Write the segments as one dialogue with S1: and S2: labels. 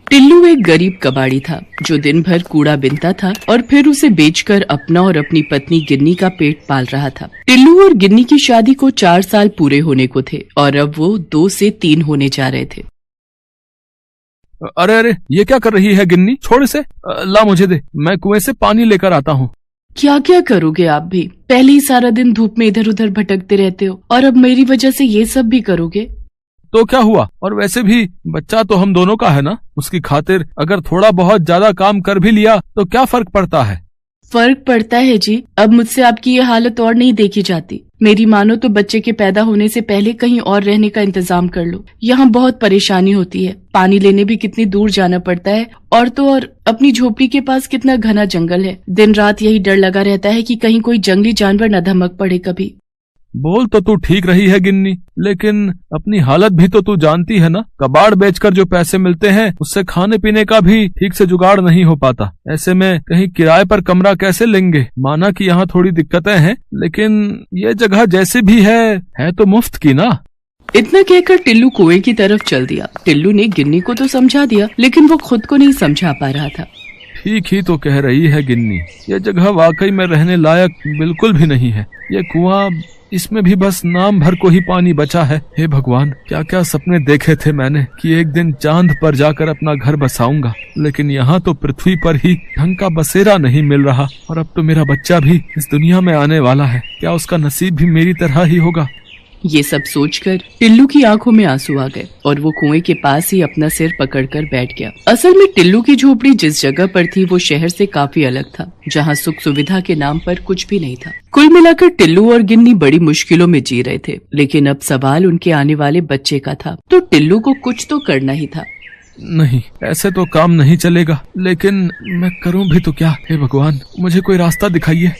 S1: टिल्लू एक गरीब कबाड़ी था जो दिन भर कूड़ा बीनता था और फिर उसे बेचकर अपना और अपनी पत्नी गिन्नी का पेट पाल रहा था। टिल्लू और गिन्नी की शादी को 4 साल पूरे होने को थे और अब वो 2 से 3 होने जा रहे थे।
S2: अरे अरे, ये क्या कर रही है गिन्नी? छोड़ इसे, ला मुझे दे, मैं कुएं से पानी लेकर आता हूँ।
S1: क्या क्या करोगे आप भी? पहले ही सारा दिन धूप में इधर उधर भटकते रहते हो और अब मेरी वजह से ये सब भी करोगे?
S2: तो क्या हुआ? और वैसे भी बच्चा तो हम दोनों का है ना, उसकी खातिर अगर थोड़ा बहुत ज्यादा काम कर भी लिया तो क्या फर्क पड़ता है?
S1: फर्क पड़ता है जी। अब मुझसे आपकी ये हालत और नहीं देखी जाती। मेरी मानो तो बच्चे के पैदा होने से पहले कहीं और रहने का इंतजाम कर लो। यहाँ बहुत परेशानी होती है, पानी लेने भी कितनी दूर जाना पड़ता है और तो और अपनी झोपड़ी के पास कितना घना जंगल है। दिन रात यही डर लगा रहता है कि कहीं कोई जंगली जानवर न धमक पड़े कभी।
S2: बोल तो तू ठीक रही है गिन्नी, लेकिन अपनी हालत भी तो तू जानती है ना। कबाड़ बेचकर जो पैसे मिलते हैं उससे खाने पीने का भी ठीक से जुगाड़ नहीं हो पाता। ऐसे में कहीं किराए पर कमरा कैसे लेंगे? माना कि यहाँ थोड़ी दिक्कतें हैं, लेकिन ये जगह जैसी भी है तो मुफ्त की ना।
S1: इतना कहकर टिल्लू कुएं की तरफ चल दिया। टिल्लू ने गिन्नी को तो समझा दिया, लेकिन वो खुद को नहीं समझा पा रहा था।
S2: ठीक ही तो कह रही है गिन्नी, ये जगह वाकई में रहने लायक बिल्कुल भी नहीं है। ये कुआं, इसमें भी बस नाम भर को ही पानी बचा है। हे भगवान, क्या क्या सपने देखे थे मैंने कि एक दिन चांद पर जाकर अपना घर बसाऊंगा, लेकिन यहाँ तो पृथ्वी पर ही ढंग का बसेरा नहीं मिल रहा। और अब तो मेरा बच्चा भी इस दुनिया में आने वाला है, क्या उसका नसीब भी मेरी तरह ही होगा?
S1: ये सब सोचकर टिल्लू की आंखों में आंसू आ गए और वो कुएं के पास ही अपना सिर पकड़कर बैठ गया। असल में टिल्लू की झोपड़ी जिस जगह पर थी वो शहर से काफी अलग था, जहाँ सुख सुविधा के नाम पर कुछ भी नहीं था। कुल मिलाकर टिल्लू और गिन्नी बड़ी मुश्किलों में जी रहे थे, लेकिन अब सवाल उनके आने वाले बच्चे का था, तो टिल्लू को कुछ तो करना ही था।
S2: नहीं, ऐसे तो काम नहीं चलेगा, लेकिन मैं करूँ भी तो क्या? हे भगवान, मुझे कोई रास्ता दिखाइए।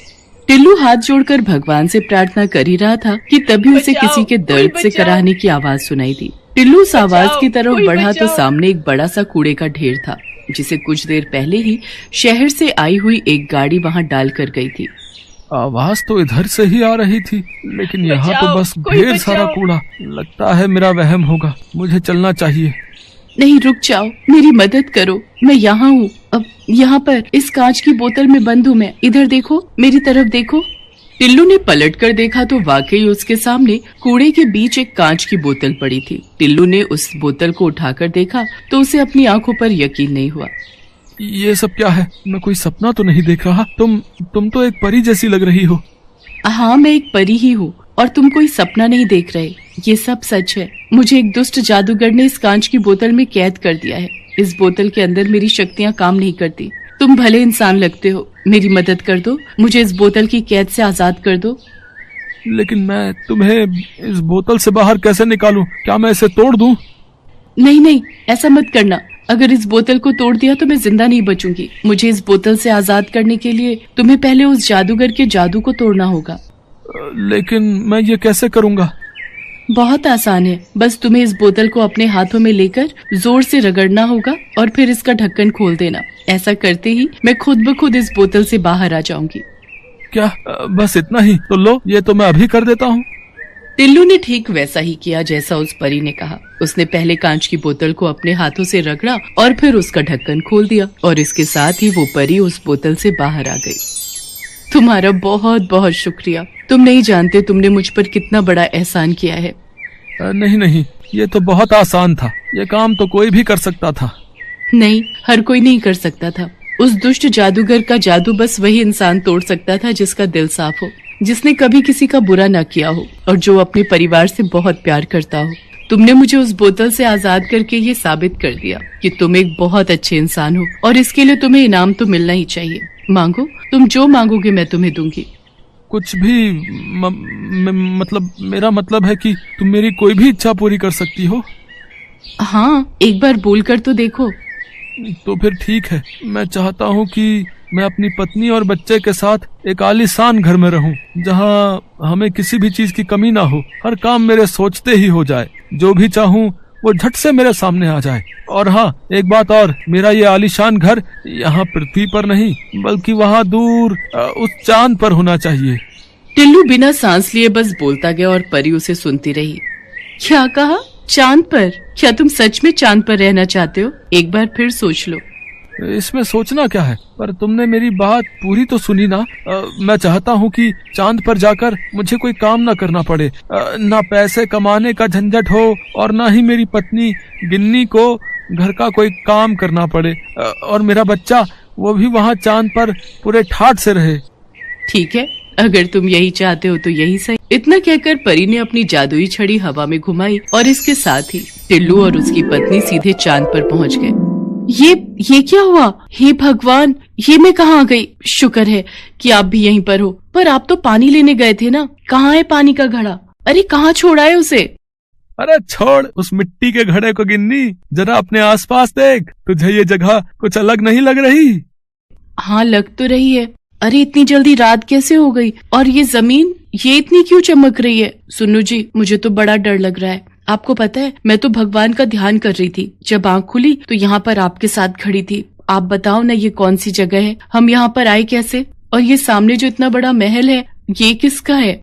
S1: टिल्लू हाथ जोड़कर भगवान से प्रार्थना कर ही रहा था कि तभी उसे किसी के दर्द से कराहने की आवाज सुनाई दी। टिल्लू उस आवाज की तरफ बढ़ा तो सामने एक बड़ा सा कूड़े का ढेर था, जिसे कुछ देर पहले ही शहर से आई हुई एक गाड़ी वहां डाल कर गई थी।
S2: आवाज तो इधर से ही आ रही थी, लेकिन यहाँ तो बस ढेर सारा कूड़ा। लगता है मेरा वहम होगा, मुझे चलना चाहिए।
S1: नहीं, रुक जाओ, मेरी मदद करो, मैं यहाँ हूँ। अब यहाँ पर इस कांच की बोतल में बंद हूँ मैं। इधर देखो, मेरी तरफ देखो। टिल्लू ने पलट कर देखा तो वाकई उसके सामने कूड़े के बीच एक कांच की बोतल पड़ी थी। टिल्लू ने उस बोतल को उठाकर देखा तो उसे अपनी आंखों पर यकीन नहीं हुआ।
S2: ये सब क्या है? मैं कोई सपना तो नहीं देख रहा? तुम तो एक परी जैसी लग रही हो।
S1: हाँ, मैं एक परी ही हूँ और तुम कोई सपना नहीं देख रहे। ये सब सच है। मुझे एक दुष्ट जादूगर ने इस कांच की बोतल में कैद कर दिया है। इस बोतल के अंदर मेरी शक्तियाँ काम नहीं करती। तुम भले इंसान लगते हो, मेरी मदद कर दो, मुझे इस बोतल की कैद से आजाद कर दो।
S2: लेकिन मैं तुम्हें इस बोतल से बाहर कैसे निकालूं? क्या मैं इसे तोड़ दूं?
S1: नहीं नहीं, ऐसा मत करना। अगर इस बोतल को तोड़ दिया तो मैं जिंदा नहीं बचूंगी। मुझे इस बोतल से आजाद करने के लिए तुम्हें पहले उस जादूगर के जादू को तोड़ना होगा।
S2: लेकिन मैं ये कैसे करूँगा?
S1: बहुत आसान है। बस तुम्हें इस बोतल को अपने हाथों में लेकर जोर से रगड़ना होगा और फिर इसका ढक्कन खोल देना। ऐसा करते ही मैं खुद ब खुद इस बोतल से बाहर आ जाऊंगी।
S2: क्या बस इतना ही? तो लो, ये तो मैं अभी कर देता हूँ।
S1: टिल्लू ने ठीक वैसा ही किया जैसा उस परी ने कहा। उसने पहले कांच की बोतल को अपने हाथों से रगड़ा और फिर उसका ढक्कन खोल दिया और इसके साथ ही वो परी उस बोतल से बाहर आ गई। तुम्हारा बहुत बहुत शुक्रिया। तुम नहीं जानते तुमने मुझ पर कितना बड़ा एहसान किया है।
S2: नहीं नहीं, ये तो बहुत आसान था। ये काम तो कोई भी कर सकता था।
S1: नहीं, हर कोई नहीं कर सकता था। उस दुष्ट जादूगर का जादू बस वही इंसान तोड़ सकता था जिसका दिल साफ हो, जिसने कभी किसी का बुरा न किया हो और जो अपने परिवार से बहुत प्यार करता हो। तुमने मुझे उस बोतल से आजाद करके ये साबित कर दिया कि तुम एक बहुत अच्छे इंसान हो और इसके लिए तुम्हें इनाम तो मिलना ही चाहिए। मांगो, तुम जो मांगोगे मैं तुम्हें दूंगी।
S2: कुछ भी मतलब मेरा मतलब है कि तुम मेरी कोई भी इच्छा पूरी कर सकती हो।
S1: हाँ, एक बार बोल कर तो देखो।
S2: तो फिर ठीक है, मैं चाहता हूँ कि मैं अपनी पत्नी और बच्चे के साथ एक आलीशान घर में रहूं, जहाँ हमें किसी भी चीज की कमी ना हो। हर काम मेरे सोचते ही हो जाए, जो भी चाहूँ वो झट से मेरे सामने आ जाए। और हाँ, एक बात और, मेरा ये आलीशान घर यहाँ पृथ्वी पर नहीं बल्कि वहाँ दूर उस चांद पर होना चाहिए।
S1: टिल्लू बिना सांस लिए बस बोलता गया और परी उसे सुनती रही। क्या कहा? चांद पर? क्या तुम सच में चांद पर रहना चाहते हो? एक बार फिर सोच लो।
S2: इसमें सोचना क्या है, पर तुमने मेरी बात पूरी तो सुनी ना। मैं चाहता हूँ कि चांद पर जाकर मुझे कोई काम ना करना पड़े, ना पैसे कमाने का झंझट हो और ना ही मेरी पत्नी गिन्नी को घर का कोई काम करना पड़े, और मेरा बच्चा वो भी वहाँ चांद पर पूरे ठाठ से रहे।
S1: ठीक है, अगर तुम यही चाहते हो तो यही सही। इतना कहकर परी ने अपनी जादुई छड़ी हवा में घुमाई और इसके साथ ही टिल्लू और उसकी पत्नी सीधे चांद पर पहुंच गए। ये क्या हुआ? हे भगवान, ये मैं कहाँ आ गई? शुक्र है कि आप भी यहीं पर हो। पर आप तो पानी लेने गए थे ना, कहाँ है पानी का घड़ा? अरे कहाँ छोड़ा है उसे?
S2: अरे छोड़ उस मिट्टी के घड़े को गिन्नी, जरा अपने आसपास देख, तुझे ये जगह कुछ अलग नहीं लग रही?
S1: हाँ, लग तो रही है। अरे इतनी जल्दी रात कैसे हो गई? और ये जमीन, ये इतनी क्यों चमक रही है? सुनो जी, मुझे तो बड़ा डर लग रहा है। आपको पता है, मैं तो भगवान का ध्यान कर रही थी। जब आंख खुली तो यहाँ पर आपके साथ खड़ी थी। आप बताओ ना, ये कौन सी जगह है? हम यहाँ पर आए कैसे? और ये सामने जो इतना बड़ा महल है, ये किसका है?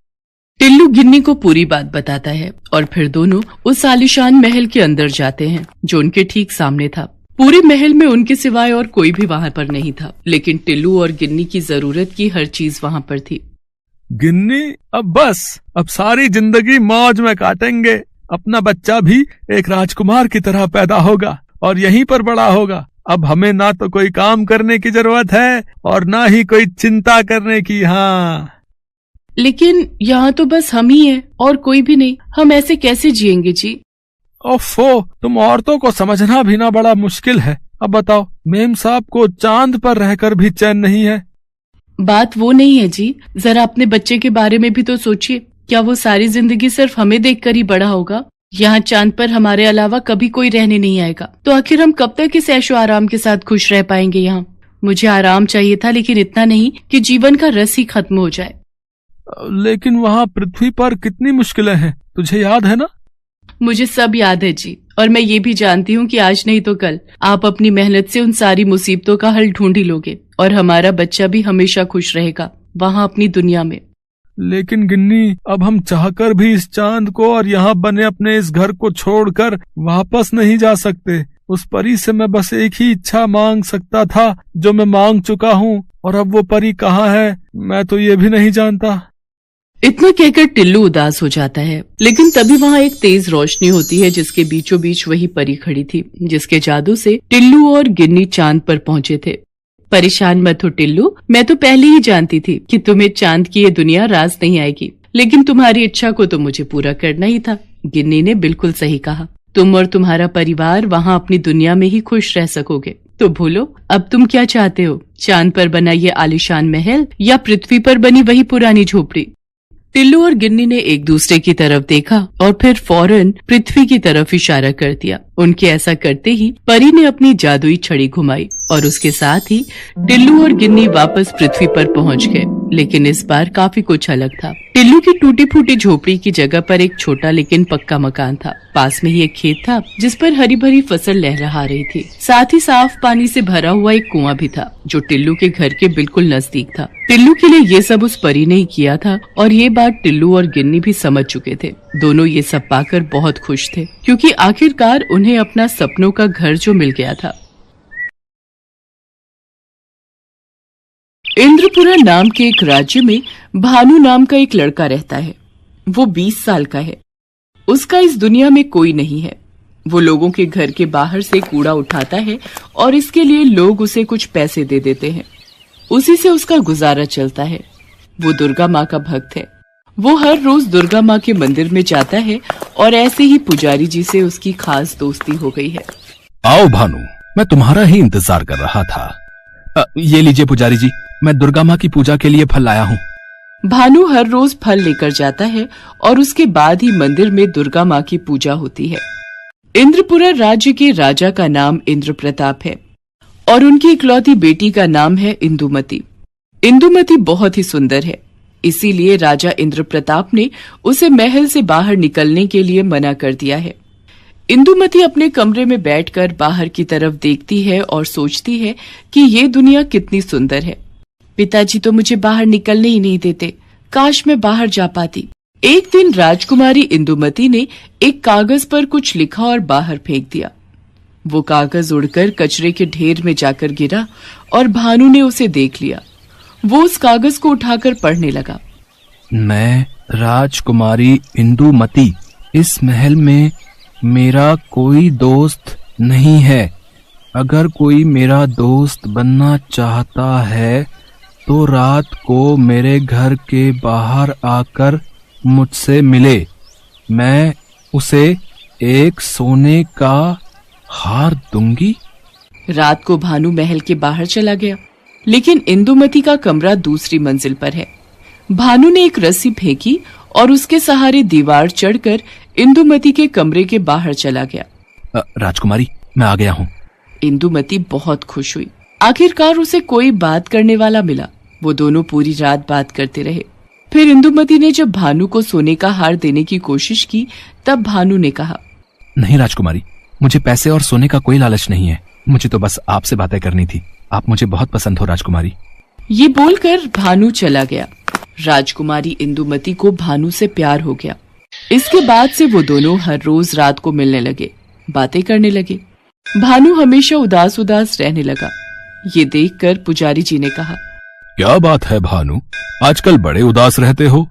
S1: टिल्लू गिन्नी को पूरी बात बताता है और फिर दोनों उस आलीशान महल के अंदर जाते हैं जो उनके ठीक सामने था। पूरे महल में उनके सिवाय और कोई भी वहाँ पर नहीं था, लेकिन टिल्लू और गिन्नी की जरूरत की हर चीज वहाँ पर थी।
S2: गिन्नी, अब सारी जिंदगी मौज में काटेंगे। अपना बच्चा भी एक राजकुमार की तरह पैदा होगा और यहीं पर बड़ा होगा। अब हमें ना तो कोई काम करने की जरूरत है और ना ही कोई चिंता करने की। हाँ,
S1: लेकिन यहाँ तो बस हम ही हैं और कोई भी नहीं। हम ऐसे कैसे जिएंगे जी?
S2: ओफो, तुम औरतों को समझना भी ना बड़ा मुश्किल है। अब बताओ, मेम साहब को चांद पर रहकर भी चैन नहीं है।
S1: बात वो नहीं है जी, जरा अपने बच्चे के बारे में भी तो सोचिए। क्या वो सारी जिंदगी सिर्फ हमें देखकर ही बड़ा होगा? यहाँ चांद पर हमारे अलावा कभी कोई रहने नहीं आएगा, तो आखिर हम कब तक इस ऐशो आराम के साथ खुश रह पाएंगे यहाँ? मुझे आराम चाहिए था, लेकिन इतना नहीं कि जीवन का रस ही खत्म हो जाए।
S2: लेकिन वहाँ पृथ्वी पर कितनी मुश्किलें हैं, तुझे याद है ना?
S1: मुझे सब याद है जी, और मैं ये भी जानती हूँ कि आज नहीं तो कल आप अपनी मेहनत से उन सारी मुसीबतों का हल ढूंढ ही लोगे और हमारा बच्चा भी हमेशा खुश रहेगा वहाँ अपनी दुनिया में।
S2: लेकिन गिन्नी, अब हम चाहकर भी इस चांद को और यहाँ बने अपने इस घर को छोड़कर वापस नहीं जा सकते। उस परी से मैं बस एक ही इच्छा मांग सकता था जो मैं मांग चुका हूँ, और अब वो परी कहाँ है मैं तो ये भी नहीं जानता।
S1: इतना कहकर टिल्लू उदास हो जाता है, लेकिन तभी वहाँ एक तेज रोशनी होती है जिसके बीचों बीच वही परी खड़ी थी जिसके जादू से टिल्लू और गिन्नी चांद पर पहुँचे थे। परेशान मत हो टिल्लू, मैं तो पहले ही जानती थी कि तुम्हें चांद की ये दुनिया रास नहीं आएगी, लेकिन तुम्हारी इच्छा को तो मुझे पूरा करना ही था। गिन्नी ने बिल्कुल सही कहा, तुम और तुम्हारा परिवार वहाँ अपनी दुनिया में ही खुश रह सकोगे। तो बोलो, अब तुम क्या चाहते हो? चांद पर बना ये आलीशान महल या पृथ्वी पर बनी वही पुरानी झोपड़ी? टिल्लू और गिन्नी ने एक दूसरे की तरफ देखा और फिर फौरन पृथ्वी की तरफ इशारा कर दिया। उनके ऐसा करते ही परी ने अपनी जादुई छड़ी घुमाई और उसके साथ ही टिल्लू और गिन्नी वापस पृथ्वी पर पहुंच गए। लेकिन इस बार काफी कुछ अलग था। टिल्लू की टूटी फूटी झोपड़ी की जगह पर एक छोटा लेकिन पक्का मकान था। पास में ही एक खेत था जिस पर हरी भरी फसल लहरा रही थी। साथ ही साफ पानी से भरा हुआ एक कुआं भी था जो टिल्लू के घर के बिल्कुल नजदीक था। टिल्लू के लिए ये सब उस परी ने ही किया था और ये बात टिल्लू और गिन्नी भी समझ चुके थे। दोनों ये सब पाकर बहुत खुश थे क्योंकि आखिरकार उन्हें अपना सपनों का घर जो मिल गया था। इंद्रपुरा नाम के एक राज्य में भानु नाम का एक लड़का रहता है। वो 20 साल का है। उसका इस दुनिया में कोई नहीं है। वो लोगों के घर के बाहर से कूड़ा उठाता है और इसके लिए लोग उसे कुछ पैसे दे देते हैं। उसी से उसका गुजारा चलता है। वो दुर्गा माँ का भक्त है। वो हर रोज दुर्गा माँ के मंदिर में जाता है और ऐसे ही पुजारी जी से उसकी खास दोस्ती हो गई है।
S3: आओ भानु, मैं तुम्हारा ही इंतजार कर रहा था। ये लीजिए पुजारी जी, मैं दुर्गा माँ की पूजा के लिए फल लाया हूँ।
S1: भानु हर रोज फल लेकर जाता है और उसके बाद ही मंदिर में दुर्गा माँ की पूजा होती है। इंद्रपुरा राज्य के राजा का नाम इंद्र प्रताप है और उनकी इकलौती बेटी का नाम है इंदुमती। इंदुमती बहुत ही सुंदर है, इसीलिए राजा इंद्र प्रताप ने उसे महल से बाहर निकलने के लिए मना कर दिया है। इंदुमती अपने कमरे में बैठकर बाहर की तरफ देखती है और सोचती है कि ये दुनिया कितनी सुंदर है। पिताजी तो मुझे बाहर निकलने ही नहीं देते। काश मैं बाहर जा पाती। एक दिन राजकुमारी इंदुमती ने एक कागज पर कुछ लिखा और बाहर फेंक दिया। वो कागज उड़कर कचरे के ढेर में जाकर गिरा और भानु ने उसे देख लिया। वो उस कागज को उठाकर पढ़ने लगा।
S3: मैं राजकुमारी इंदुमती, इस महल में मेरा कोई दोस्त नहीं है। अगर कोई मेरा दोस्त बनना चाहता है तो रात को मेरे घर के बाहर आकर मुझसे मिले। मैं उसे एक सोने का हार दूंगी।
S1: रात को भानु महल के बाहर चला गया, लेकिन इंदुमती का कमरा दूसरी मंजिल पर है। भानु ने एक रस्सी फेंकी और उसके सहारे दीवार चढ़कर इंदुमती के कमरे के बाहर चला गया।
S3: राजकुमारी, मैं आ गया हूँ।
S1: इंदुमती बहुत खुश हुई। आखिरकार उसे कोई बात करने वाला मिला। वो दोनों पूरी रात बात करते रहे। फिर इंदुमती ने जब भानु को सोने का हार देने की कोशिश की, तब भानु ने कहा,
S3: नहीं राजकुमारी, मुझे पैसे और सोने का कोई लालच नहीं है। मुझे तो बस आपसे बातें करनी थी। आप मुझे बहुत पसंद हो राजकुमारी।
S1: ये बोलकर भानु चला गया। राजकुमारी इंदुमती को भानु से प्यार हो गया। इसके बाद से वो दोनों हर रोज रात को मिलने लगे, बातें करने लगे। भानु हमेशा उदास उदास रहने लगा। ये देखकर पुजारी जी ने कहा,
S2: क्या बात है भानु, आजकल बड़े उदास रहते हो?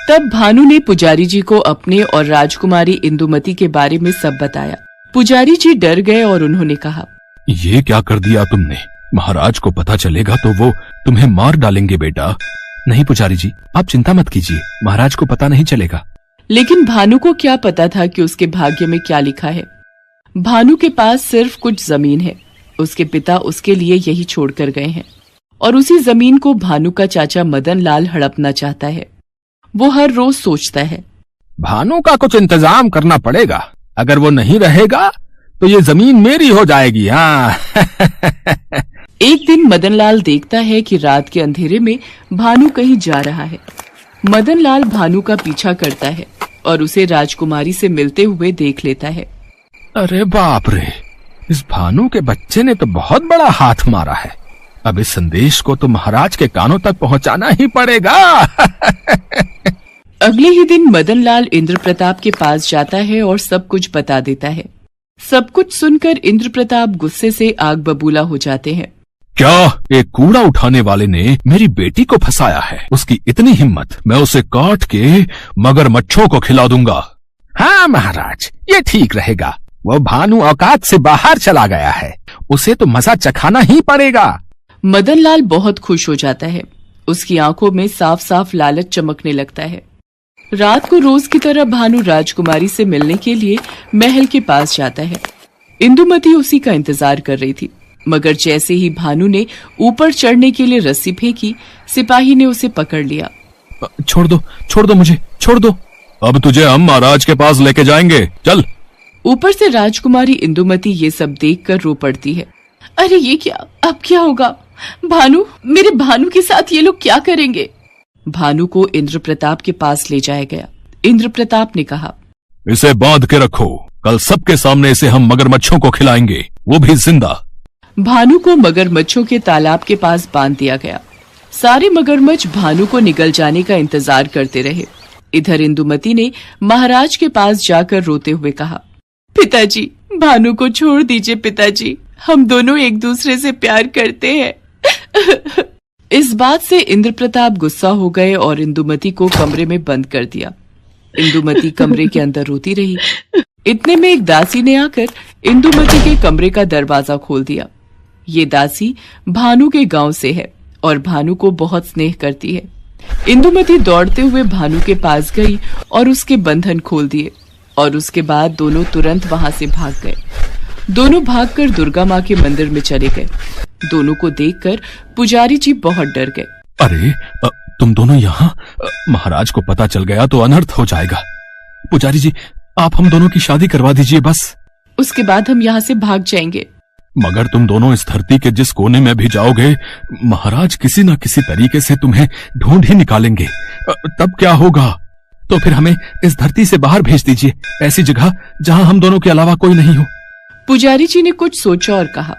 S1: तब भानु ने पुजारी जी को अपने और राजकुमारी इंदुमती के बारे में सब बताया। पुजारी जी डर गए और उन्होंने कहा,
S2: ये क्या कर दिया तुमने? महाराज को पता चलेगा तो वो तुम्हें मार डालेंगे बेटा।
S3: नहीं पुजारी जी, आप चिंता मत कीजिए, महाराज को पता नहीं चलेगा।
S1: लेकिन भानु को क्या पता था कि उसके भाग्य में क्या लिखा है। भानु के पास सिर्फ कुछ जमीन है। उसके पिता उसके लिए यही छोड़कर गए हैं और उसी जमीन को भानु का चाचा मदन लाल हड़पना चाहता है। वो हर रोज सोचता है,
S3: भानु का कुछ इंतजाम करना पड़ेगा। अगर वो नहीं रहेगा तो ये जमीन मेरी हो जाएगी। हाँ।
S1: एक दिन मदन लाल देखता है कि रात के अंधेरे में भानु कहीं जा रहा है। मदन लाल भानु का पीछा करता है और उसे राजकुमारी से मिलते हुए देख लेता है।
S3: अरे बाप रे, इस भानु के बच्चे ने तो बहुत बड़ा हाथ मारा है। अब इस संदेश को तो महाराज के कानों तक पहुंचाना ही पड़ेगा।
S1: अगले ही दिन मदन लाल इंद्र प्रताप के पास जाता है और सब कुछ बता देता है। सब कुछ सुनकर इंद्र प्रताप गुस्से से आग बबूला हो जाते हैं।
S3: क्या एक कूड़ा उठाने वाले ने मेरी बेटी को फंसाया है? उसकी इतनी हिम्मत, मैं उसे काट के मगरमच्छों को खिला दूंगा। हाँ महाराज, ये ठीक रहेगा। वो भानु औकात से बाहर चला गया है, उसे तो मजा चखाना ही पड़ेगा।
S1: मदन लाल बहुत खुश हो जाता है। उसकी आंखों में साफ साफ लालच चमकने लगता है। रात को रोज की तरह भानु राजकुमारी से मिलने के लिए महल के पास जाता है। इंदुमती उसी का इंतजार कर रही थी, मगर जैसे ही भानु ने ऊपर चढ़ने के लिए रस्सी फेंकी, सिपाही ने उसे पकड़ लिया।
S3: छोड़ दो मुझे, छोड़ दो।
S2: अब तुझे हम महाराज के पास लेके जाएंगे, चल।
S1: ऊपर से राजकुमारी इंदुमती ये सब देखकर रो पड़ती है। अरे ये क्या, अब क्या होगा? भानु, मेरे भानु के साथ ये लोग क्या करेंगे? भानु को इंद्र प्रताप के पास ले जाया गया। इंद्र प्रताप ने कहा,
S2: इसे बांध के रखो, कल सबके सामने इसे हम मगरमच्छों को खिलाएंगे, वो भी जिंदा।
S1: भानु को मगरमच्छों के तालाब के पास बांध दिया गया। सारे मगरमच्छ भानु को निगल जाने का इंतजार करते रहे। इधर इंदुमती ने महाराज के पास जाकर रोते हुए कहा, पिताजी, भानु को छोड़ दीजिए पिताजी, हम दोनों एक दूसरे से प्यार करते हैं। इस बात से इंद्र प्रताप गुस्सा हो गए और इंदुमती को कमरे में बंद कर दिया। इंदुमती कमरे के अंदर रोती रही। इतने में एक दासी ने आकर इंदुमती के कमरे का दरवाजा खोल दिया। ये दासी भानु के गांव से है और भानु को बहुत स्नेह करती है। इंदुमती दौड़ते हुए भानु के पास गई और उसके बंधन खोल दिए और उसके बाद दोनों तुरंत वहां से भाग गए। दोनों भागकर दुर्गा माँ के मंदिर में चले गए। दोनों को देखकर पुजारी जी बहुत डर गए।
S3: अरे तुम दोनों यहाँ? महाराज को पता चल गया तो अनर्थ हो जाएगा। पुजारी जी, आप हम दोनों की शादी करवा दीजिए बस।
S1: उसके बाद हम यहाँ से भाग जाएंगे।
S3: मगर तुम दोनों इस धरती के जिस कोने में भी जाओगे, महाराज किसी न किसी तरीके से तुम्हें ढूंढ ही निकालेंगे। तब क्या होगा? तो फिर हमें इस धरती से बाहर भेज दीजिए, ऐसी जगह जहाँ हम दोनों के अलावा कोई नहीं हो।
S1: पुजारी जी ने कुछ सोचा और कहा,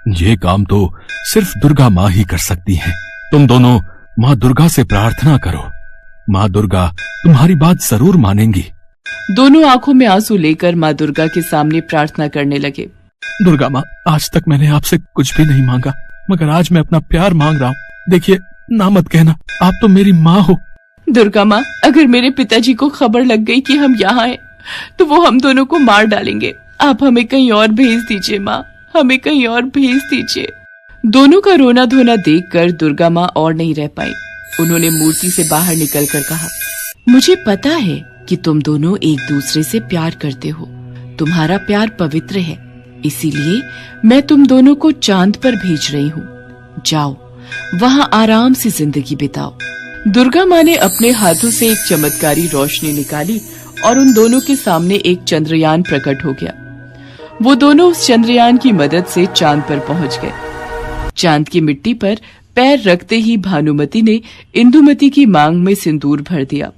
S3: ये काम तो सिर्फ दुर्गा माँ ही कर सकती हैं। तुम दोनों माँ दुर्गा से प्रार्थना करो, माँ दुर्गा तुम्हारी बात जरूर मानेंगी।
S1: दोनों आंखों में आंसू लेकर माँ दुर्गा के सामने प्रार्थना करने लगे।
S2: दुर्गा माँ, आज तक मैंने आपसे कुछ भी नहीं मांगा, मगर आज मैं अपना प्यार मांग रहा हूँ। देखिए, ना मत कहना, आप तो मेरी माँ हो।
S1: दुर्गा माँ, अगर मेरे पिताजी को खबर लग गई कि हम यहाँ हैं, तो वो हम दोनों को मार डालेंगे। आप हमें कहीं और भेज दीजिए माँ, हमें कहीं और भेज दीजिए। दोनों का रोना धोना देखकर दुर्गा माँ और नहीं रह पाई। उन्होंने मूर्ति से बाहर निकलकर कहा, मुझे पता है कि तुम दोनों एक दूसरे से प्यार करते हो। तुम्हारा प्यार पवित्र है, इसीलिए मैं तुम दोनों को चांद पर भेज रही हूँ। जाओ, वहाँ आराम से जिंदगी बिताओ। दुर्गा माँ ने अपने हाथों से एक चमत्कारी रोशनी निकाली और उन दोनों के सामने एक चंद्रयान प्रकट हो गया। वो दोनों उस चंद्रयान की मदद से चांद पर पहुंच गए। चांद की मिट्टी पर पैर रखते ही भानुमति ने इंदुमति की मांग में सिंदूर भर दिया।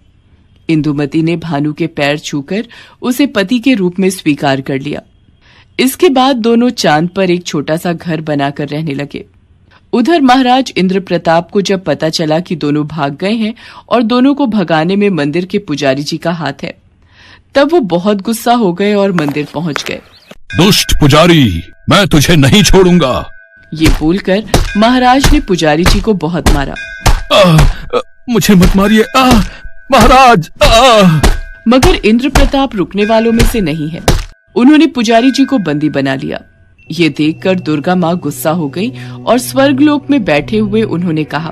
S1: इंदुमति ने भानु के पैर छूकर उसे पति के रूप में स्वीकार कर लिया। इसके बाद दोनों चांद पर एक छोटा सा घर बनाकर रहने लगे। उधर महाराज इंद्र प्रताप को जब पता चला कि दोनों भाग गए हैं और दोनों को भगाने में मंदिर के पुजारी जी का हाथ है, तब वो बहुत गुस्सा हो गए और मंदिर पहुंच गए।
S3: दुष्ट पुजारी, मैं तुझे नहीं छोड़ूंगा।
S1: ये बोलकर महाराज ने पुजारी जी को बहुत मारा।
S2: मुझे मत मारिए महाराज।
S1: मगर इंद्र प्रताप रुकने वालों में से नहीं है। उन्होंने पुजारी जी को बंदी बना लिया। ये देखकर दुर्गा माँ गुस्सा हो गई और स्वर्गलोक में बैठे हुए उन्होंने कहा,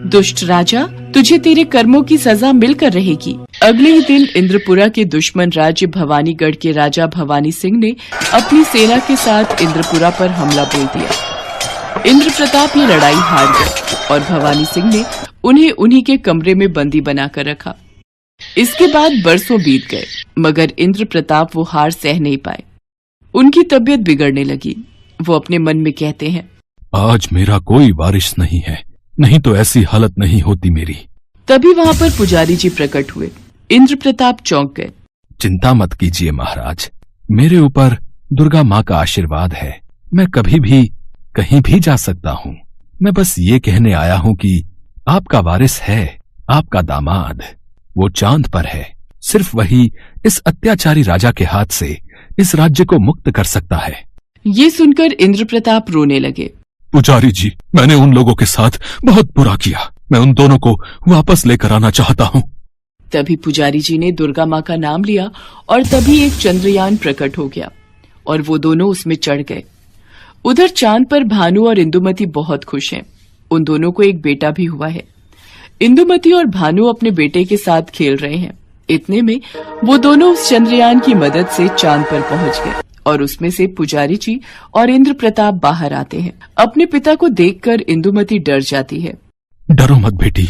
S1: दुष्ट राजा, तुझे तेरे कर्मों की सजा मिलकर रहेगी। अगले ही दिन इंद्रपुरा के दुश्मन राज्य भवानीगढ़ के राजा भवानी सिंह ने अपनी सेना के साथ इंद्रपुरा पर हमला बोल दिया। इंद्र प्रताप ये लड़ाई हार गए और भवानी सिंह ने उन्हें उन्हीं के कमरे में बंदी बनाकर रखा। इसके बाद बरसों बीत गए, मगर इंद्र प्रताप वो हार सह नहीं पाए। उनकी तबीयत बिगड़ने लगी। वो अपने मन में कहते हैं,
S3: आज मेरा कोई वारिस नहीं है, नहीं तो ऐसी हालत नहीं होती मेरी।
S1: तभी वहाँ पर पुजारी जी प्रकट हुए। इंद्र प्रताप चौंक गए।
S3: चिंता मत कीजिए महाराज, मेरे ऊपर दुर्गा माँ का आशीर्वाद है। मैं कभी भी कहीं भी जा सकता हूँ। मैं बस ये कहने आया हूँ कि आपका वारिस है, आपका दामाद। वो चांद पर है। सिर्फ वही इस अत्याचारी राजा के हाथ से इस राज्य को मुक्त कर सकता है।
S1: ये सुनकर इंद्र प्रताप रोने लगे।
S3: पुजारी जी, मैंने उन लोगों के साथ बहुत बुरा किया। मैं उन दोनों को वापस लेकर आना चाहता हूँ।
S1: तभी पुजारी जी ने दुर्गा माँ का नाम लिया और तभी एक चंद्रयान प्रकट हो गया और वो दोनों उसमें चढ़ गए। उधर चांद पर भानु और इंदुमति बहुत खुश हैं। उन दोनों को एक बेटा भी हुआ है। इंदुमति और भानु अपने बेटे के साथ खेल रहे हैं। इतने में वो दोनों उस चंद्रयान की मदद से चांद पर पहुंच गए और उसमें से पुजारी जी और इंद्र प्रताप बाहर आते हैं। अपने पिता को देखकर इंदुमति डर जाती है।
S3: डरो मत बेटी,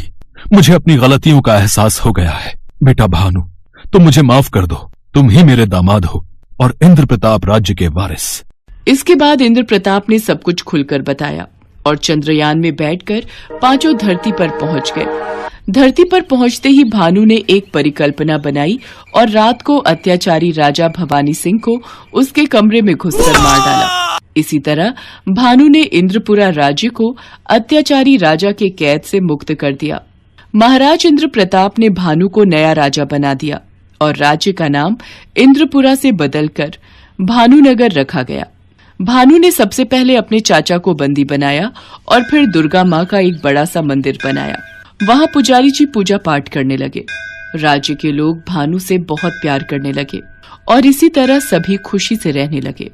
S3: मुझे अपनी गलतियों का एहसास हो गया है। बेटा भानु, तुम मुझे माफ कर दो। तुम ही मेरे दामाद हो और इंद्र प्रताप राज्य के वारिस।
S1: इसके बाद इंद्र प्रताप ने सब कुछ खुलकर बताया और चंद्रयान में बैठकर पांचों धरती पर पहुंच गए। धरती पर पहुंचते ही भानु ने एक परिकल्पना बनाई और रात को अत्याचारी राजा भवानी सिंह को उसके कमरे में घुसकर मार डाला। इसी तरह भानु ने इंद्रपुरा राज्य को अत्याचारी राजा के कैद से मुक्त कर दिया। महाराज इंद्र प्रताप ने भानु को नया राजा बना दिया और राज्य का नाम इंद्रपुरा से बदलकर भानुनगर रखा गया। भानु ने सबसे पहले अपने चाचा को बंदी बनाया और फिर दुर्गा माँ का एक बड़ा सा मंदिर बनाया। वहाँ पुजारी जी पूजा पाठ करने लगे। राज्य के लोग भानु से बहुत प्यार करने लगे और इसी तरह सभी खुशी से रहने लगे।